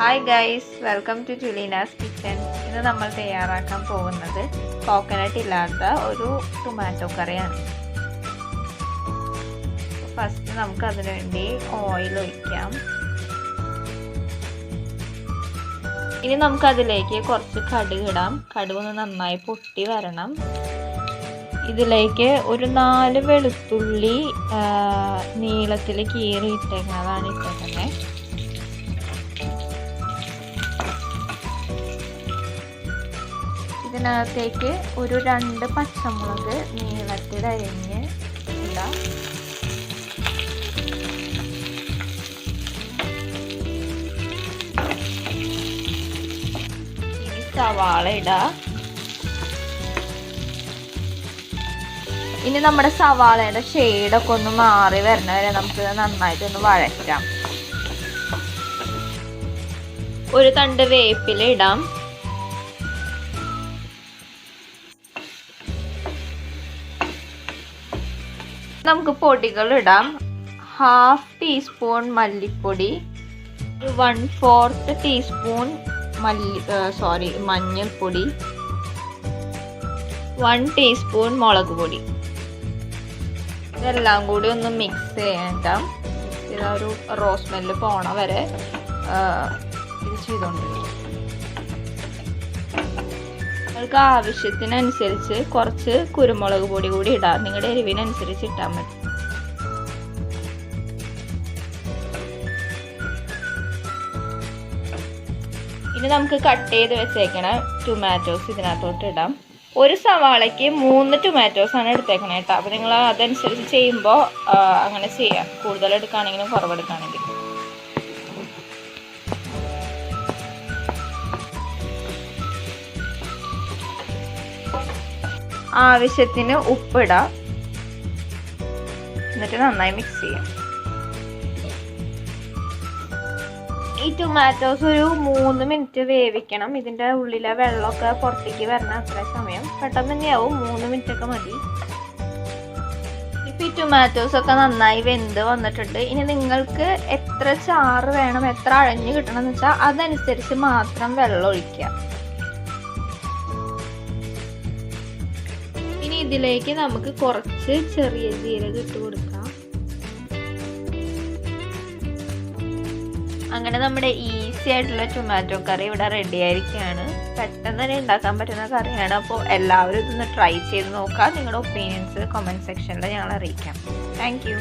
Hi guys, welcome to Julina's kitchen. ഇന്ന് നമ്മൾ തയ്യാറാക്കാൻ പോകുന്നത് കോക്കനട്ട് ഇല്ലാത്ത ഒരു ടൊമാറ്റോ കറിയാണ്. ഫസ്റ്റ് നമുക്ക് അതിനു വേണ്ടി ഓയിൽ ഒഴിക്കാം. ഇനി നമുക്കതിലേക്ക് കുറച്ച് കടുക് ഇടാം. കടുക് ഒന്ന് നന്നായി പൊട്ടി വരണം. ഇതിലേക്ക് ഒരു 4 വെളുത്തുള്ളി നീളത്തിൽ കീറി ഇട്ടേക്കുന്നതാണ് ഇട്ടേക്കുന്നത്. ഇതിനകത്തേക്ക് ഒരു 2 പച്ചമുളക് നീളത്തിൽ അരിഞ്ഞ് ഇടാം. ഇനി സവാള ഇടാം. ഇനി നമ്മുടെ സവാളയുടെ ഷെയ്ഡൊക്കെ ഒന്ന് മാറി വരണ വരെ നമുക്ക് നന്നായിട്ടൊന്ന് വഴറ്റാം. ഒരു തണ്ട് വേപ്പില ഇടാം. നമുക്ക് പൊടികൾ ഇടാം. 1/2 ടീസ്പൂൺ മല്ലിപ്പൊടി, 1/4 ടീസ്പൂൺ മഞ്ഞൾപ്പൊടി, 1 ടീസ്പൂൺ മുളക് പൊടി. ഇതെല്ലാം കൂടി ഒന്ന് മിക്സ് ചെയ്യണം. ഇതൊരു റോസ് സ്മെല്ല് പോണ വരെ ഇത് ചെയ്തോണ്ടിരിക്കും. നിങ്ങൾക്ക് ആവശ്യത്തിനനുസരിച്ച് കുറച്ച് കുരുമുളക് പൊടി കൂടി ഇടാം. നിങ്ങളുടെ എരിവിനനുസരിച്ച് ഇട്ടാൽ മതി. ഇനി നമുക്ക് കട്ട് ചെയ്ത് വെച്ചേക്കണ ടൊമാറ്റോസ് ഇതിനകത്തോട്ട് ഇടാം. ഒരു സവാളയ്ക്ക് 3 ടൊമാറ്റോസ് ആണ് എടുത്തേക്കണേ കേട്ടോ. അപ്പോൾ നിങ്ങൾ അതനുസരിച്ച് ചെയ്യുമ്പോൾ അങ്ങനെ ചെയ്യാം. കൂടുതൽ എടുക്കുകയാണെങ്കിലും കുറവെടുക്കുകയാണെങ്കിലും. ആവശ്യത്തിന് ഉപ്പിടാം. എന്നിട്ട് നന്നായി മിക്സ് ചെയ്യാം. ഈ ടൊമാറ്റോസ് ഒരു 3 മിനിറ്റ് വേവിക്കണം. ഇതിൻ്റെ ഉള്ളിലെ വെള്ളമൊക്കെ പുറത്തേക്ക് വരണ അത്ര സമയം പെട്ടെന്ന് തന്നെയാവും. 3 മിനിറ്റ് ഒക്കെ മതി. ഇപ്പം ഈ ടൊമാറ്റോസ് ഒക്കെ നന്നായി വെന്ത് വന്നിട്ടുണ്ട്. ഇനി നിങ്ങൾക്ക് എത്ര ചാറ് വേണം, എത്ര അഴഞ്ഞ് കിട്ടണം എന്ന് വെച്ചാൽ അതനുസരിച്ച് മാത്രം വെള്ളം ഒഴിക്കുക. ഇനി ഇതിലേക്ക് നമുക്ക് കുറച്ച് ചെറിയ ജീരകം ഇട്ട് കൊടുക്കാം. അങ്ങനെ നമ്മുടെ ഈസി ആയിട്ടുള്ള ടൊമാറ്റോ കറി ഇവിടെ റെഡി ആയിരിക്കുകയാണ്. പെട്ടെന്ന് തന്നെ ഉണ്ടാക്കാൻ പറ്റുന്ന കറിയാണ്. അപ്പോൾ എല്ലാവരും ഇതൊന്ന് ട്രൈ ചെയ്ത് നോക്കാം. നിങ്ങളുടെ ഒപ്പീനിയൻസ് കമൻറ്റ് സെക്ഷനിൽ ഞങ്ങൾ അറിയിക്കാം. Thank you.